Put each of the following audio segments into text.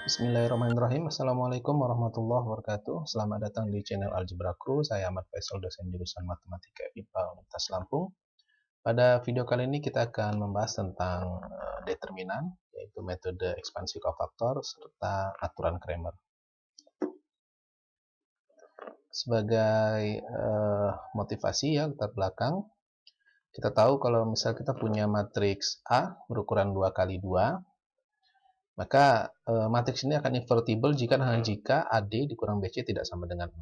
Bismillahirrahmanirrahim. Assalamualaikum warahmatullahi wabarakatuh. Selamat datang di channel Algebra Kru. Saya Ahmad Faisal, dosen jurusan Matematika IPA Universitas Lampung. Pada video kali ini kita akan membahas tentang determinan, yaitu metode ekspansi kofaktor serta aturan Cramer. Sebagai motivasi ya, latar belakang, kita tahu kalau misal kita punya matriks A berukuran 2 kali 2, maka matriks ini akan invertible jika AD dikurang BC tidak sama dengan 0.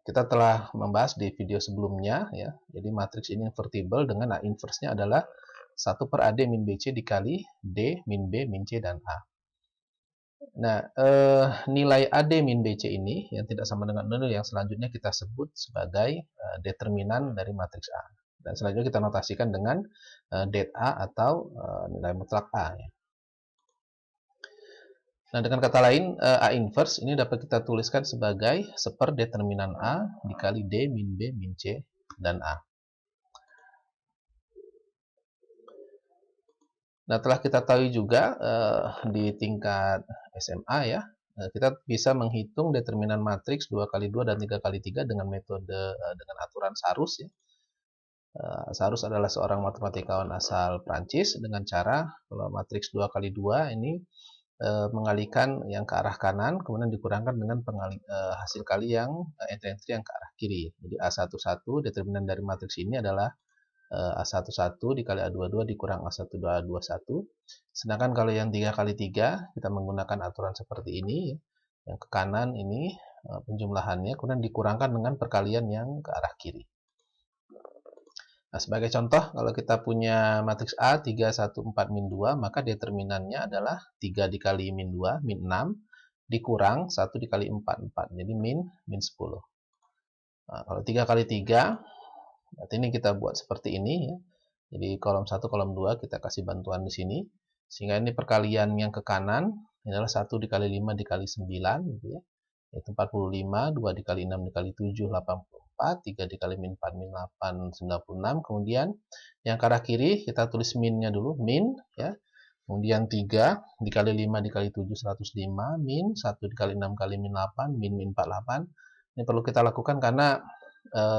Kita telah membahas di video sebelumnya ya. Jadi matriks ini invertible dengan A inverse-nya adalah 1 per AD min BC dikali D min B min C dan A. Nah, nilai AD min BC ini yang tidak sama dengan 0 yang selanjutnya kita sebut sebagai determinan dari matriks A. Dan selanjutnya kita notasikan dengan det A atau nilai mutlak A ya. Nah, dengan kata lain, A inverse ini dapat kita tuliskan sebagai seper determinan A dikali D min B min C dan A. Nah, telah kita tahu juga di tingkat SMA ya, kita bisa menghitung determinan matriks 2 kali 2 dan 3 kali 3 dengan metode dengan aturan Sarus ya. Sarus adalah seorang matematikawan asal Prancis dengan cara kalau matriks 2 kali 2 ini mengalihkan yang ke arah kanan, kemudian dikurangkan dengan hasil kali yang entry-entry yang ke arah kiri. Jadi A11 determinan dari matriks ini adalah A11 dikali A22 dikurang A12 A21. Sedangkan kalau yang 3 kali 3 kita menggunakan aturan seperti ini, yang ke kanan ini penjumlahannya, kemudian dikurangkan dengan perkalian yang ke arah kiri. Nah, sebagai contoh, kalau kita punya matriks A 3, 1, 4, min 2, maka determinannya adalah 3 dikali min 2, min 6, dikurang 1 dikali 4, 4. Jadi min 10. Nah, kalau 3 kali 3, berarti ini kita buat seperti ini ya. Jadi kolom 1, kolom 2 kita kasih bantuan di sini. Sehingga ini perkalian yang ke kanan, ini adalah 1 dikali 5 dikali 9, gitu ya. Yaitu 45, 2 dikali 6 dikali 7, 84, 3 dikali min 4, min 8, 96. Kemudian yang ke arah kiri kita tulis minnya dulu, min ya. Kemudian 3 dikali 5 dikali 7, 105, min 1 dikali 6 kali min 8, min 48. Ini perlu kita lakukan karena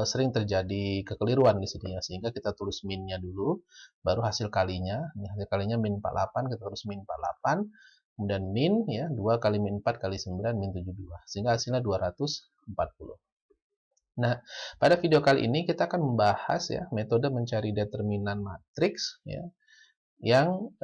sering terjadi kekeliruan di sini ya, sehingga kita tulis minnya dulu, baru hasil kalinya. Ini hasil kalinya min 48, kita tulis min 48. Kemudian min ya, 2 kali min 4 kali 9 min 72, sehingga hasilnya 240. Nah, pada video kali ini kita akan membahas ya metode mencari determinan matriks ya, yang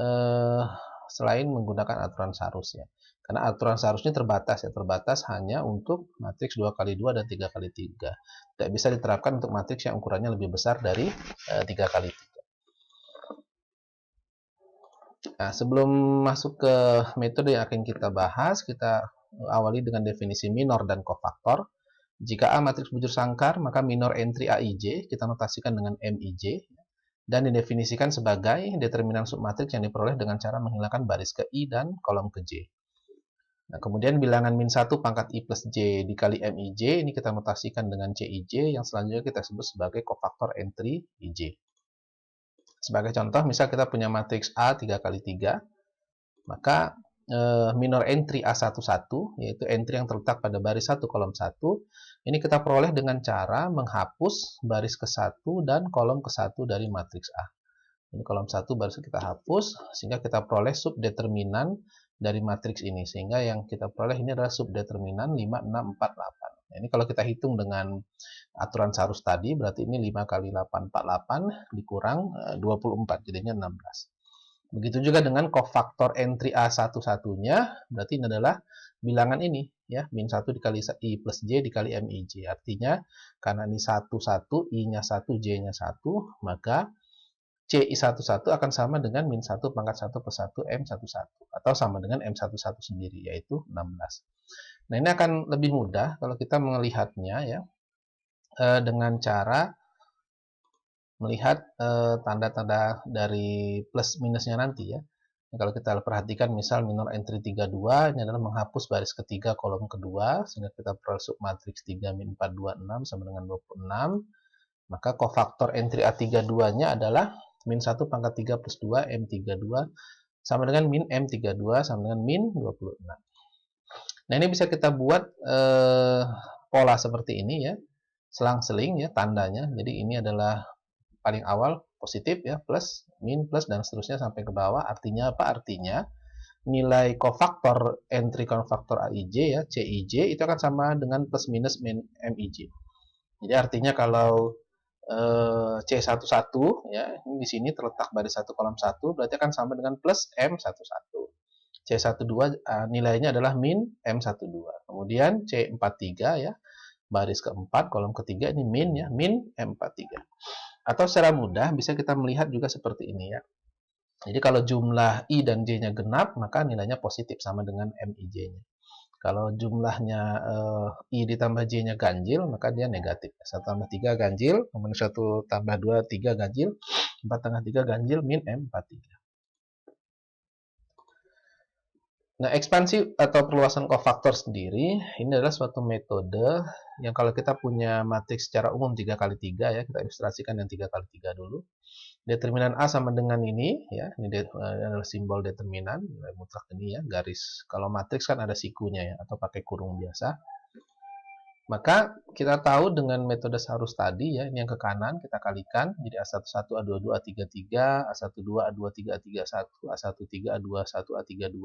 selain menggunakan aturan Sarus ya. Karena aturan Sarus ini terbatas hanya untuk matriks 2 kali 2 dan 3 kali 3. Tidak bisa diterapkan untuk matriks yang ukurannya lebih besar dari 3 kali 3. Nah, sebelum masuk ke metode yang akan kita bahas, kita awali dengan definisi minor dan kofaktor. Jika A matriks bujur sangkar, maka minor entry AIJ kita notasikan dengan MIJ dan didefinisikan sebagai determinan submatriks yang diperoleh dengan cara menghilangkan baris ke I dan kolom ke J. Nah, kemudian bilangan min 1 pangkat I plus J dikali MIJ ini kita notasikan dengan CIJ yang selanjutnya kita sebut sebagai kofaktor entry IJ. Sebagai contoh, misal kita punya matriks A 3 kali 3, maka minor entry A11, yaitu entry yang terletak pada baris 1 kolom 1, ini kita peroleh dengan cara menghapus baris ke-1 dan kolom ke-1 dari matriks A. Ini kolom 1 baris kita hapus, sehingga kita peroleh subdeterminan dari matriks ini. Sehingga yang kita peroleh ini adalah subdeterminan 5, 6, 4, 8. Nah, ini kalau kita hitung dengan aturan Sarus tadi, berarti ini 5 kali 8, 48, dikurang 24, jadinya 16. Begitu juga dengan kofaktor entry A11-nya, berarti ini adalah bilangan ini, ya, min 1 dikali I plus J dikali MIJ. Artinya, karena ini 1, 1, I-nya 1, J-nya 1, maka CI11 akan sama dengan min 1 pangkat 1 per 1 M11, atau sama dengan M11 sendiri, yaitu 16. Nah, ini akan lebih mudah kalau kita melihatnya ya, dengan cara melihat tanda-tanda dari plus minusnya nanti ya. Kalau kita perhatikan misal minor entry 32 ini adalah menghapus baris ketiga kolom kedua, sehingga kita peroleh submatriks 3 min 4 26 sama dengan 26. Maka kofaktor entry A32 nya adalah min 1 pangkat 3 plus 2 M32 sama dengan min M32 sama dengan min 26. Nah, ini bisa kita buat pola seperti ini ya, selang-seling ya tandanya. Jadi ini adalah paling awal positif ya, plus, min, plus, dan seterusnya sampai ke bawah. Artinya apa? Artinya nilai kofaktor entry kofaktor AIJ ya, CIJ itu akan sama dengan plus minus min MIJ. Jadi artinya kalau C11 ya, ini di sini terletak baris 1 kolom 1 berarti akan sama dengan plus M11. C12 nilainya adalah min M12. Kemudian C43 ya, baris keempat kolom ketiga ini min ya, min M43. Atau secara mudah bisa kita melihat juga seperti ini ya. Jadi kalau jumlah I dan J-nya genap, maka nilainya positif sama dengan MIJ-nya. Kalau jumlahnya I ditambah J-nya ganjil, maka dia negatif. 1 tambah 3 ganjil, kemudian 1 tambah 2, 3 ganjil, 4 tambah 3 ganjil, min M43. Nah, ekspansi atau perluasan kofaktor sendiri, ini adalah suatu metode yang kalau kita punya matriks secara umum 3 kali 3 ya, kita ilustrasikan yang 3 kali 3 dulu. Determinan A sama dengan ini ya, ini adalah simbol determinan nilai mutlak ini ya, garis. Kalau matriks kan ada sikunya ya, atau pakai kurung biasa. Maka kita tahu dengan metode Sarus tadi ya, ini yang ke kanan kita kalikan, jadi A11, A22, A33, A12, A23, A31, A13, A21, A32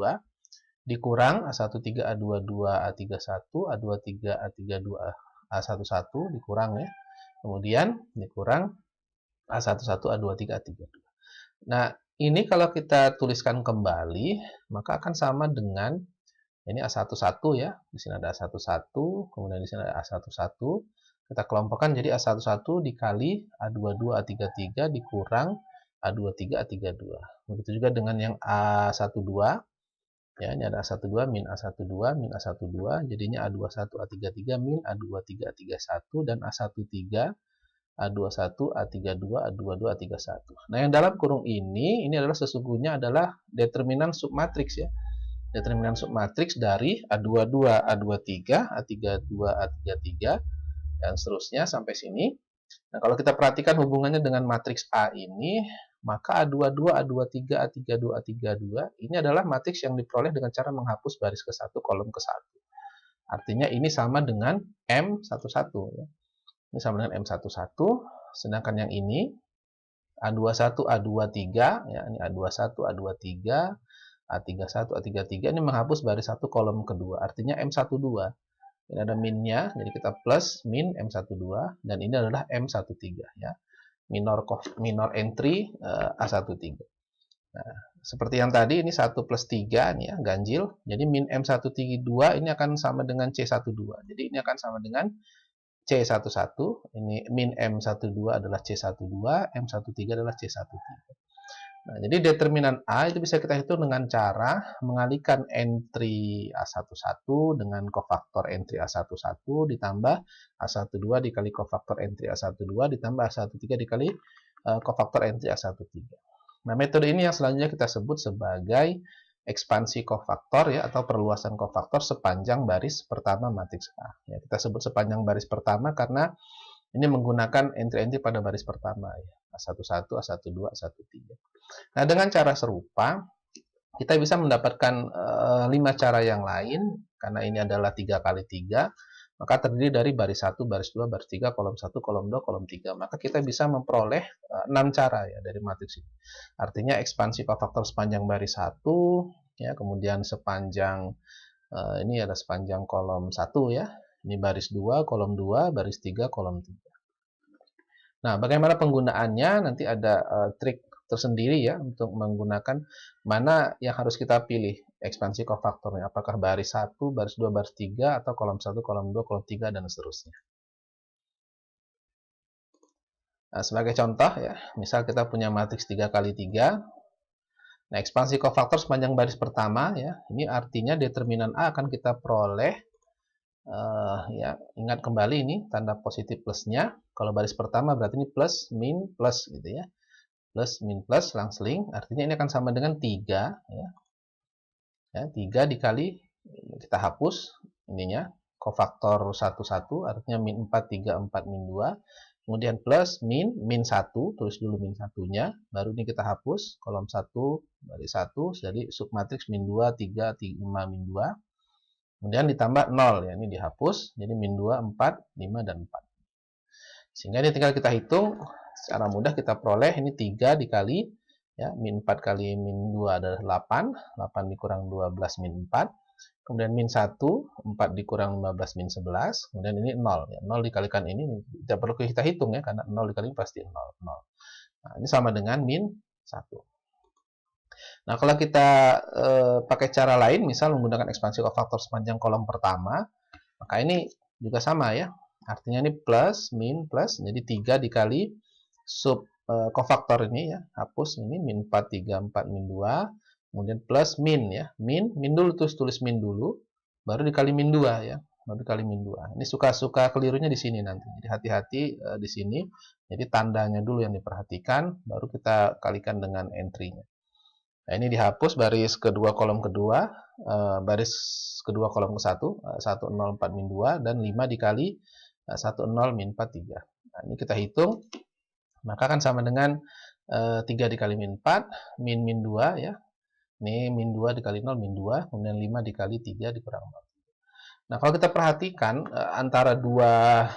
dikurang A13, A22, A31, A23, A32, A11 dikurang ya. Kemudian dikurang A11, A23, A32. Nah, ini kalau kita tuliskan kembali, maka akan sama dengan ini A11 ya. Di sini ada A11, kemudian di sini ada A11. Kita kelompokkan jadi A11 dikali A22, A33 dikurang A23, A32. Begitu juga dengan yang A12. Ya, ini ada A12 min A12 min A12, jadinya A21 A33 min A23 A31 dan A13 A21 A32 A22 A31. Nah, yang dalam kurung ini adalah sesungguhnya adalah determinan submatriks ya. Determinan submatriks dari A22 A23 A32 A33 dan seterusnya sampai sini. Nah, kalau kita perhatikan hubungannya dengan matriks A ini, maka A22, A23, A32, A32 ini adalah matriks yang diperoleh dengan cara menghapus baris ke-1 kolom ke-1. Artinya ini sama dengan M11 ya. Ini sama dengan M11, sedangkan yang ini A21, A23 ya, ini A21, A23, A31, A33 ini menghapus baris 1 kolom kedua. Artinya M12. Ini ada minnya, jadi kita plus min M12 dan ini adalah M13 ya. Minor entry A13. Nah, seperti yang tadi ini 1 plus 3 nih ya, ganjil. Jadi min M12 ini akan sama dengan C12. Jadi ini akan sama dengan C11. Ini min M12 adalah C12, M13 adalah C13. Nah, jadi determinan A itu bisa kita hitung dengan cara mengalihkan entry A11 dengan kofaktor entry A11 ditambah A12 dikali kofaktor entry A12 ditambah A13 dikali kofaktor entry A13. Nah, metode ini yang selanjutnya kita sebut sebagai ekspansi kofaktor ya, atau perluasan kofaktor sepanjang baris pertama matriks A. Ya, kita sebut sepanjang baris pertama karena ini menggunakan entry-entry pada baris pertama ya. A11, A12, A13. Nah, dengan cara serupa kita bisa mendapatkan 5 cara yang lain karena ini adalah 3 kali 3, maka terdiri dari baris 1, baris 2, baris 3, kolom 1, kolom 2, kolom 3. Maka kita bisa memperoleh 6 cara ya dari matriks ini. Artinya ekspansi kofaktor sepanjang baris 1 ya, kemudian sepanjang ini ada sepanjang kolom 1 ya. Ini baris 2, kolom 2, baris 3, kolom 3. Nah, bagaimana penggunaannya? Nanti ada trik tersendiri ya untuk menggunakan mana yang harus kita pilih ekspansi kofaktornya. Apakah baris 1, baris 2, baris 3, atau kolom 1, kolom 2, kolom 3, dan seterusnya. Nah, sebagai contoh ya, misal kita punya matriks 3 kali 3. Nah, ekspansi kofaktor sepanjang baris pertama ya, ini artinya determinan A akan kita peroleh ya, ingat kembali ini tanda positif plusnya. Kalau baris pertama berarti ini plus, min, plus gitu ya. Plus, min, plus, selang-seling. Artinya ini akan sama dengan 3 ya. Ya, 3 dikali, kita hapus ininya, kofaktor 1, 1, artinya min 4, 3, 4, min 2. kemudian plus, min 1, tulis dulu min 1-nya, baru ini kita hapus, kolom 1, baris 1, jadi submatriks min 2, 3, 5, min 2, kemudian ditambah 0, ya, ini dihapus, jadi min 2, 4, 5, dan 4. Sehingga ini tinggal kita hitung, secara mudah kita peroleh, ini 3 dikali, ya, min 4 kali min 2 adalah 8, 8 dikurang 12 min 4, kemudian min 1, 4 dikurang 15 min 11, kemudian ini 0. Ya, 0 dikalikan ini, tidak perlu kita hitung ya, karena 0 dikali pasti 0. Nah, ini sama dengan min 1. Nah, kalau kita pakai cara lain, misal menggunakan ekspansi kofaktor sepanjang kolom pertama, maka ini juga sama ya. Artinya ini plus, min, plus, jadi 3 dikali sub kofaktor ini ya, hapus ini, min 4, 3, 4, min 2, kemudian plus min ya, min dulu, tulis min dulu, baru dikali min 2 ya, baru dikali min 2. Ini suka-suka kelirunya di sini nanti, jadi hati-hati di sini, jadi tandanya dulu yang diperhatikan, baru kita kalikan dengan entry-nya. Nah, ini dihapus baris kedua kolom kedua, baris kedua kolom ke 1, 1, 0, 4, min 2, dan 5 dikali 1, 0, min 4, 3. Nah, ini kita hitung, maka kan sama dengan 3 dikali min 4, min 2 ya. Ini min 2 dikali 0, min 2, kemudian 5 dikali 3 dikurang 0. Nah, kalau kita perhatikan antara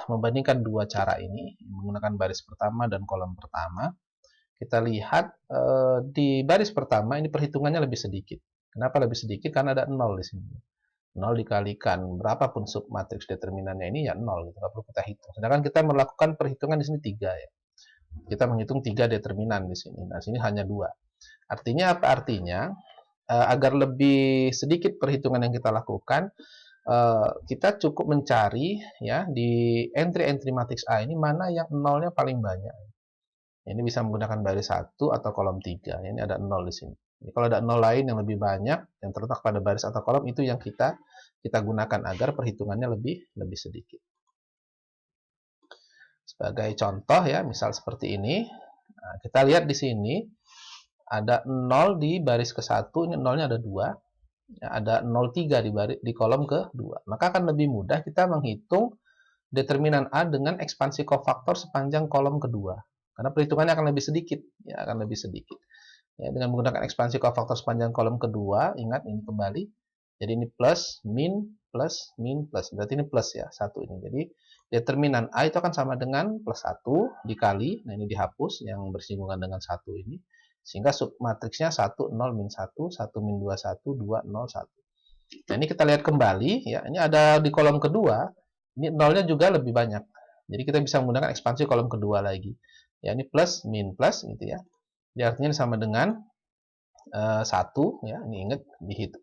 membandingkan dua cara ini, menggunakan baris pertama dan kolom pertama, kita lihat di baris pertama ini perhitungannya lebih sedikit. Kenapa lebih sedikit? Karena ada 0 di sini. 0 dikalikan berapapun submatriks determinannya ini ya 0, gitu. Nggak perlu kita hitung. Sedangkan kita melakukan perhitungan di sini 3 ya. Kita menghitung 3 determinan di sini. Nah, sini hanya 2. Artinya apa? Artinya agar lebih sedikit perhitungan yang kita lakukan, kita cukup mencari ya di entry-entry matriks A ini mana yang nolnya paling banyak. Ini bisa menggunakan baris 1 atau kolom 3. Ini ada 0 di sini. Jadi kalau ada 0 lain yang lebih banyak yang terletak pada baris atau kolom, itu yang kita gunakan agar perhitungannya lebih sedikit. Sebagai contoh ya, misal seperti ini. Nah, kita lihat di sini ada 0 di baris ke-1, ini 0-nya ada 2. Ya, ada 0,3 di kolom ke-2. Maka akan lebih mudah kita menghitung determinan A dengan ekspansi kofaktor sepanjang kolom kedua. Karena perhitungannya akan lebih sedikit, ya akan lebih sedikit. Ya, dengan menggunakan ekspansi kofaktor sepanjang kolom kedua, ingat ini kembali. Jadi ini plus, min, plus, min, plus. Berarti ini plus ya, 1 ini. Jadi determinan A itu akan sama dengan plus 1 dikali, nah ini dihapus yang bersinggungan dengan 1 ini. Sehingga submatriksnya 1, 0, min 1, 1, min 2, 1, 2, 0, 1. Nah, ini kita lihat kembali, ya ini ada di kolom kedua, ini nolnya juga lebih banyak. Jadi kita bisa menggunakan ekspansi kolom kedua lagi. Ya, ini plus, min, plus gitu ya. Jadi artinya sama dengan 1 ya. Ini ingat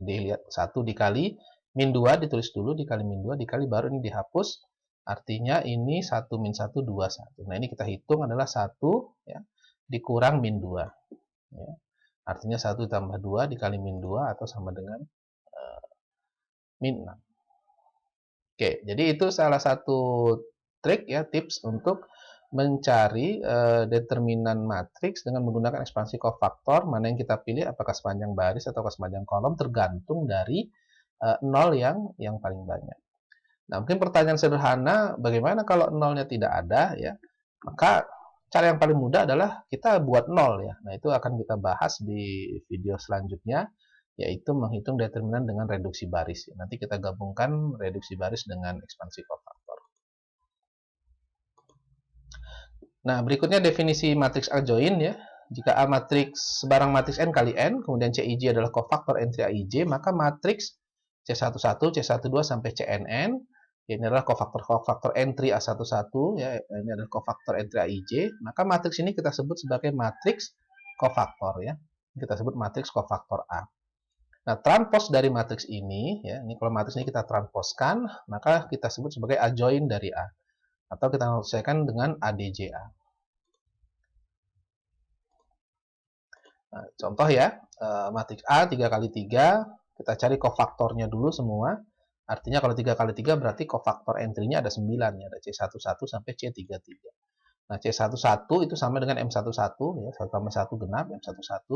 dilihat 1 dikali min 2 ditulis dulu, dikali min 2 dikali baru ini dihapus. Artinya ini 1 min 1 2 1. Nah, ini kita hitung adalah 1 ya dikurang min 2 ya. Artinya 1 tambah 2 dikali min 2 atau sama dengan min 6. Oke, jadi itu salah satu trik ya, tips untuk mencari determinan matriks dengan menggunakan ekspansi kofaktor, mana yang kita pilih, apakah sepanjang baris atau sepanjang kolom, tergantung dari 0 yang paling banyak. Nah, mungkin pertanyaan sederhana, bagaimana kalau nolnya tidak ada ya? Maka cara yang paling mudah adalah kita buat 0 ya. Nah, itu akan kita bahas di video selanjutnya, yaitu menghitung determinan dengan reduksi baris. Nanti kita gabungkan reduksi baris dengan ekspansi kofaktor. Nah, berikutnya definisi matriks adjoint ya. Jika A matriks sebarang matriks N kali N, kemudian Cij adalah kofaktor entry Aij, maka matriks C11, C12 sampai Cnn, ini adalah kofaktor entry A11 ya, ini adalah kofaktor entry Aij, maka matriks ini kita sebut sebagai matriks kofaktor ya. Kita sebut matriks kofaktor A. Nah, transpos dari matriks ini ya, ini kalau matriks ini kita transposkan, maka kita sebut sebagai adjoint dari A. Atau kita selesaikan dengan ADJA. Nah, contoh ya, matriks A 3 kali 3, kita cari kofaktornya dulu semua. Artinya kalau 3 kali 3 berarti kofaktor entry-nya ada 9, ya, ada C11 sampai C33. Nah, C11 itu sama dengan M11, ya, 1 tambah 1 genap, M11.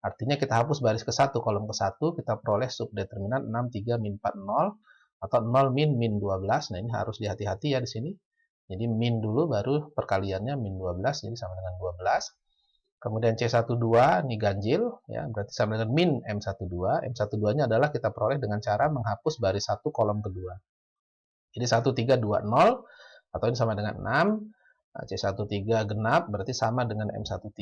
Artinya kita hapus baris ke-1, kolom ke-1, kita peroleh subdeterminan 6, 3, min 4, 0, atau 0, min 12. Nah, ini harus hati-hati ya di sini. Jadi min dulu baru perkaliannya min 12, jadi sama dengan 12. Kemudian C12 ini ganjil, ya, berarti sama dengan min M12. M12-nya adalah kita peroleh dengan cara menghapus baris 1 kolom kedua. Jadi 1320 atau ini sama dengan 6. C13 genap berarti sama dengan M13.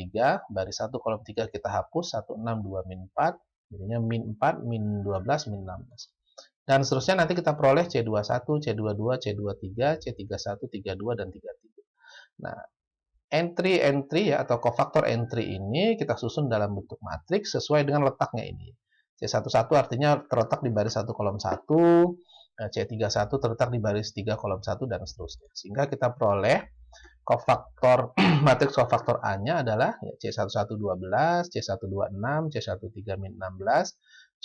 Baris 1 kolom 3 kita hapus, 162 min 4. Jadinya min 4, min 12, min 16. Dan seterusnya nanti kita peroleh C21, C22, C23, C31, 32, dan 33. Nah, entry-entry ya atau kofaktor entry ini kita susun dalam bentuk matriks sesuai dengan letaknya ini. C11 artinya terletak di baris 1 kolom 1, C31 terletak di baris 3 kolom 1, dan seterusnya. Sehingga kita peroleh kofaktor matriks kofaktor A-nya adalah ya, C1112, C126, C13-16,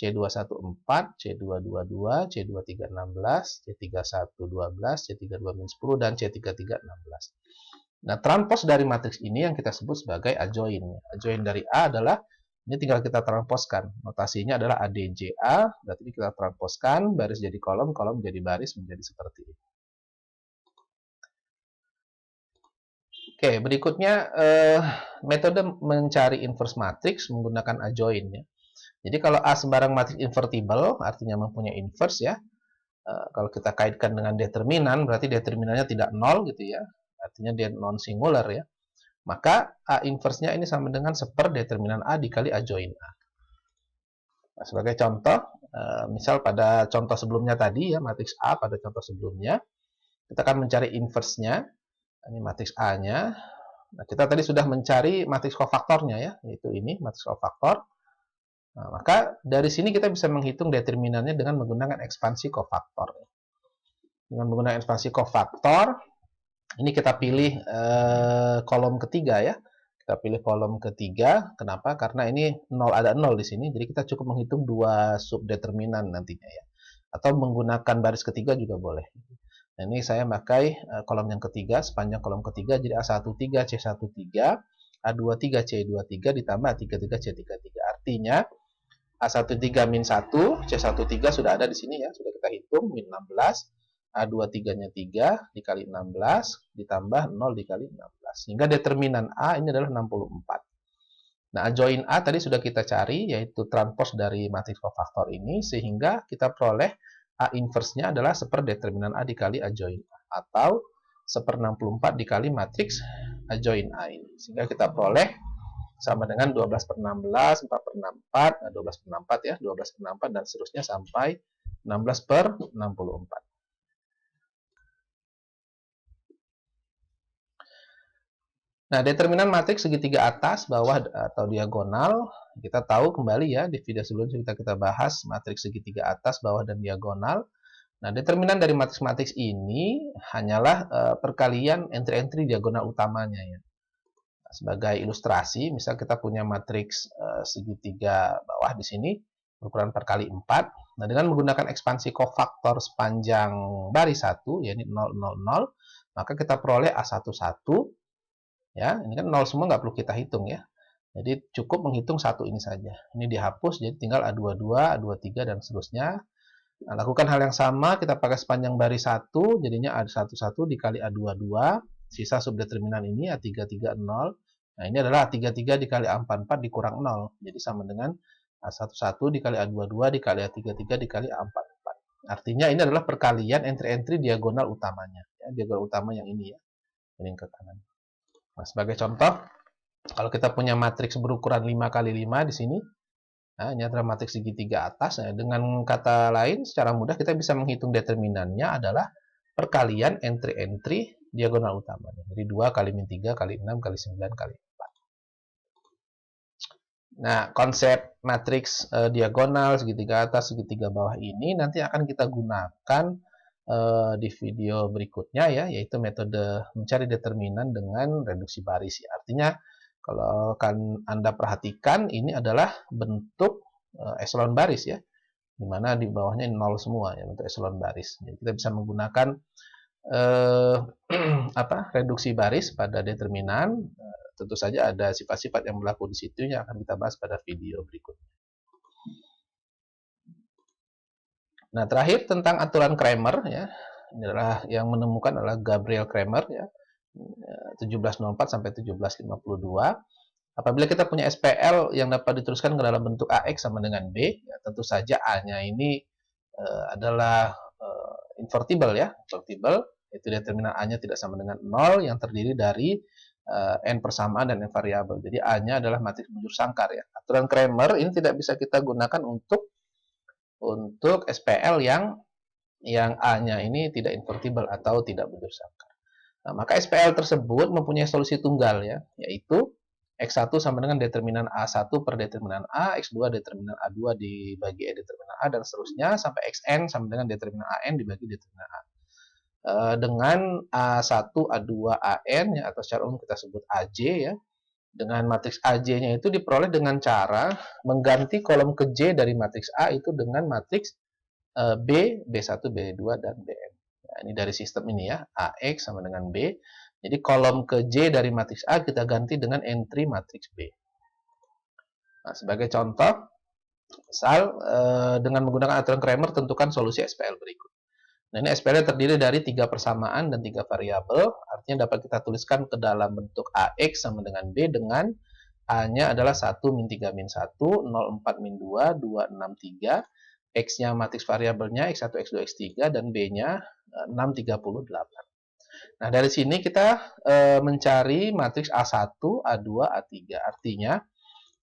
C214, C222, C2316, C3112, C32-10, dan C3316. Nah, transpos dari matriks ini yang kita sebut sebagai adjoint. Adjoint dari A adalah, ini tinggal kita transposkan. Notasinya adalah ADJA, berarti kita transposkan, baris jadi kolom, kolom jadi baris, menjadi seperti ini. Oke, berikutnya metode mencari inverse matrix menggunakan adjoint ya. Jadi kalau A sembarang matriks invertible, artinya mempunyai inverse ya. Kalau kita kaitkan dengan determinan, berarti determinannya tidak nol gitu ya. Artinya dia non singular ya. Maka A inverse-nya ini sama dengan seperdeterminan A dikali adjoint A. Nah, sebagai contoh, misal pada contoh sebelumnya tadi ya, matriks A pada contoh sebelumnya, kita akan mencari inverse-nya. Ini matriks A-nya. Nah, kita tadi sudah mencari matriks kofaktornya ya, yaitu ini matriks kofaktor. Nah, maka dari sini kita bisa menghitung determinannya dengan menggunakan ekspansi kofaktor. Dengan menggunakan ekspansi kofaktor, ini kita pilih kolom ketiga ya. Kita pilih kolom ketiga. Kenapa? Karena ini 0, ada 0 di sini. Jadi kita cukup menghitung dua subdeterminan nantinya ya. Atau menggunakan baris ketiga juga boleh. Nah, ini saya pakai kolom yang ketiga, sepanjang kolom ketiga, jadi A13, C13, A23, C23 ditambah A33, C33. Artinya A13 min 1, C13 sudah ada di sini ya, sudah kita hitung, min 16, A23-nya 3 dikali 16, ditambah 0 dikali 16. Sehingga determinan A ini adalah 64. Nah, adjoint A tadi sudah kita cari, yaitu transpos dari matriks kofaktor ini, sehingga kita peroleh A inverse-nya adalah seperdeterminan A dikali adjoint A, atau 1/64 dikali matriks adjoint A ini. Sehingga kita peroleh sama dengan 12/16, 4/64, 12/64 ya, 12/64 dan seterusnya sampai 16/64. Nah, determinan matriks segitiga atas, bawah, atau diagonal, kita tahu kembali ya, di video sebelumnya kita bahas matriks segitiga atas, bawah, dan diagonal. Nah, determinan dari matriks-matriks ini hanyalah perkalian entry-entry diagonal utamanya ya. Nah, sebagai ilustrasi, misal kita punya matriks segitiga bawah di sini, berukuran 4x4. Nah, dengan menggunakan ekspansi kofaktor sepanjang baris 1, yaitu 0, 0, 0, maka kita peroleh A11. Ya, ini kan 0 semua nggak perlu kita hitung ya. Jadi cukup menghitung satu ini saja. Ini dihapus, jadi tinggal A22, A23, dan seterusnya. Nah, lakukan hal yang sama, kita pakai sepanjang baris 1, jadinya A11 dikali A22, sisa subdeterminan ini A33, 0. Nah, ini adalah A33 dikali A44 dikurang 0. Jadi sama dengan A11 dikali A22 dikali A33 dikali A44. Artinya ini adalah perkalian entry-entry diagonal utamanya. Ya, diagonal utama yang ini ya. Ini ke kanan. Nah, sebagai contoh, kalau kita punya matriks berukuran 5x5 di sini, nah, ini adalah matriks segitiga atas. Nah, dengan kata lain, secara mudah kita bisa menghitung determinannya adalah perkalian entry-entry diagonal utamanya. Jadi 2 kali min 3 kali 6 kali 9 kali 4. Nah, konsep matriks diagonal, segitiga atas, segitiga bawah ini nanti akan kita gunakan di video berikutnya ya, yaitu metode mencari determinan dengan reduksi baris ya. Artinya kalau kan Anda perhatikan ini adalah bentuk eselon baris ya, dimana di bawahnya 0 semua ya, bentuk eselon baris. Jadi kita bisa menggunakan reduksi baris pada determinan. Tentu saja ada sifat-sifat yang berlaku di situ yang akan kita bahas pada video berikutnya. Nah, terakhir tentang aturan Cramer ya. Ini adalah yang menemukan adalah Gabriel Kramer ya. 1704 sampai 1752. Apabila kita punya SPL yang dapat diteruskan ke dalam bentuk AX sama dengan B, ya tentu saja A-nya ini adalah invertible ya, invertible, itu determinan A-nya tidak sama dengan 0 yang terdiri dari n persamaan dan n variabel. Jadi A-nya adalah matriks bujur sangkar ya. Aturan Kramer ini tidak bisa kita gunakan untuk SPL yang A-nya ini tidak invertible atau tidak bujur sangkar. Nah, maka SPL tersebut mempunyai solusi tunggal ya, yaitu X1 sama dengan determinan A1 per determinan A, X2 determinan A2 dibagi E determinan A, dan seterusnya sampai Xn sama dengan determinan AN dibagi determinan A. Dengan A1, A2, AN ya, atau secara umum kita sebut AJ ya. Dengan matriks AJ-nya itu diperoleh dengan cara mengganti kolom ke J dari matriks A itu dengan matriks B, B1, B2, dan Bn. Nah, ini dari sistem ini ya, AX sama dengan B. Jadi kolom ke J dari matriks A kita ganti dengan entry matriks B. Nah, sebagai contoh, misal dengan menggunakan aturan Kramer tentukan solusi SPL berikut. Nah, ini SPL terdiri dari 3 persamaan dan 3 variabel, artinya dapat kita tuliskan ke dalam bentuk AX sama dengan B dengan A-nya adalah 1 min 3 min 1, 0, 4 min 2, 2, 6, 3, X-nya matriks variabelnya X1, X2, X3, dan B-nya 6, 38. Nah, dari sini kita mencari matriks A1, A2, A3. Artinya,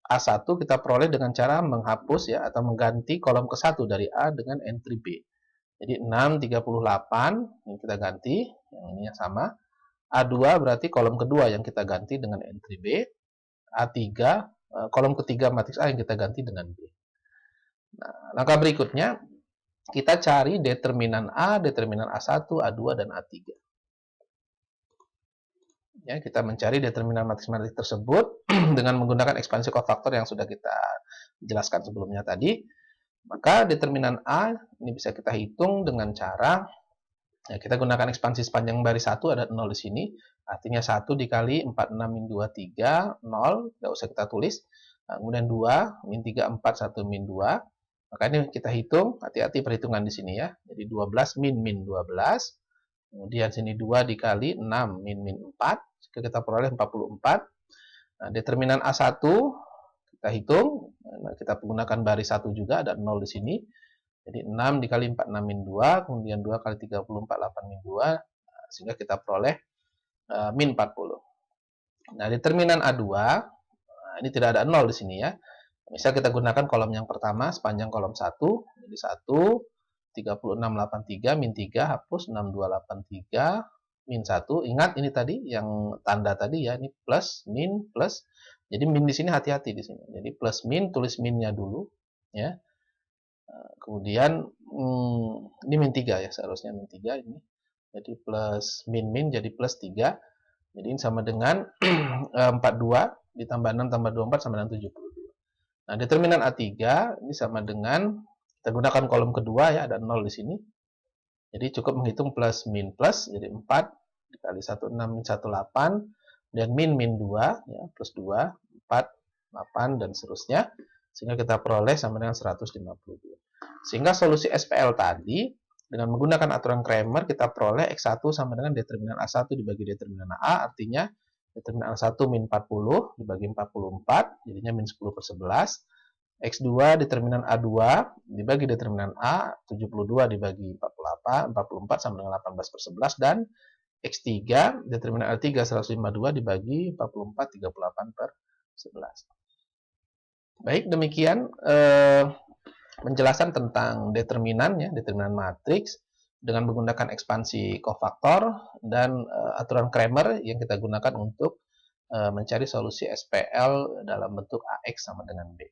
A1 kita peroleh dengan cara menghapus ya, atau mengganti kolom ke-1 dari A dengan entry B. Jadi 6, 38, ini kita ganti, yang ini yang sama. A2 berarti kolom kedua yang kita ganti dengan entry B. A3, kolom ketiga matriks A yang kita ganti dengan B. Nah, langkah berikutnya, kita cari determinan A, determinan A1, A2, dan A3. Ya, kita mencari determinan matriks-matriks tersebut dengan menggunakan ekspansi kofaktor yang sudah kita jelaskan sebelumnya tadi. Maka determinan A ini bisa kita hitung dengan cara ya, kita gunakan ekspansi sepanjang baris 1 ada 0 di sini. Artinya 1 dikali 4, 6, min 2, 3, 0. Tidak usah kita tulis. Nah, kemudian 2, min 3, 4, 1, min 2. Maka ini kita hitung. Hati-hati perhitungan di sini ya. Jadi 12 min 12. Kemudian sini 2 dikali 6 min 4. Kita peroleh 44. Nah, determinan A1 kita hitung, nah, kita menggunakan baris 1 juga, ada 0 di sini. Jadi 6 dikali 4, 6 min 2, kemudian 2 kali 34, 8 min 2, nah, sehingga kita peroleh min 40. Nah, determinan A2, nah, ini tidak ada 0 di sini ya. Misal kita gunakan kolom yang pertama, sepanjang kolom 1, jadi 1, 3683, min 3, hapus 6283, min 1. Ingat ini tadi, yang tanda tadi ya, ini plus, min, plus. Jadi min di sini hati-hati di sini. Jadi plus min, tulis minnya dulu ya. Kemudian ini min 3 ya, seharusnya min 3 ini. Jadi plus min jadi plus 3. Jadi ini sama dengan 42 ditambah 6 tambah 24 sama dengan 72. Nah, determinan A3 ini sama dengan kita gunakan kolom kedua ya, ada 0 di sini. Jadi cukup menghitung plus min plus, jadi 4 dikali 16 min 18, dan min 2 ya, plus 2, 4, 8, dan seterusnya. Sehingga kita peroleh sama dengan 152. Sehingga solusi SPL tadi, dengan menggunakan aturan Kramer, kita peroleh X1 sama dengan determinan A1 dibagi determinan A, artinya determinan A1 min 40 dibagi 44, jadinya min 10 per 11. X2 determinan A2 dibagi determinan A, 72 dibagi 44 sama dengan 18 per 11, dan X3 determinan A3 152 dibagi 44, 38 per 11. Baik, demikian penjelasan tentang determinan ya, determinan matriks dengan menggunakan ekspansi kofaktor dan aturan Kramer yang kita gunakan untuk mencari solusi SPL dalam bentuk AX sama dengan B.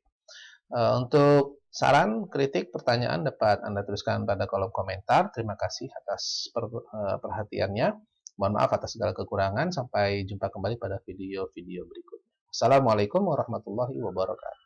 Untuk saran, kritik, pertanyaan dapat Anda tuliskan pada kolom komentar. Terima kasih atas perhatiannya. Mohon maaf atas segala kekurangan. Sampai jumpa kembali pada video-video berikutnya. Assalamualaikum warahmatullahi wabarakatuh.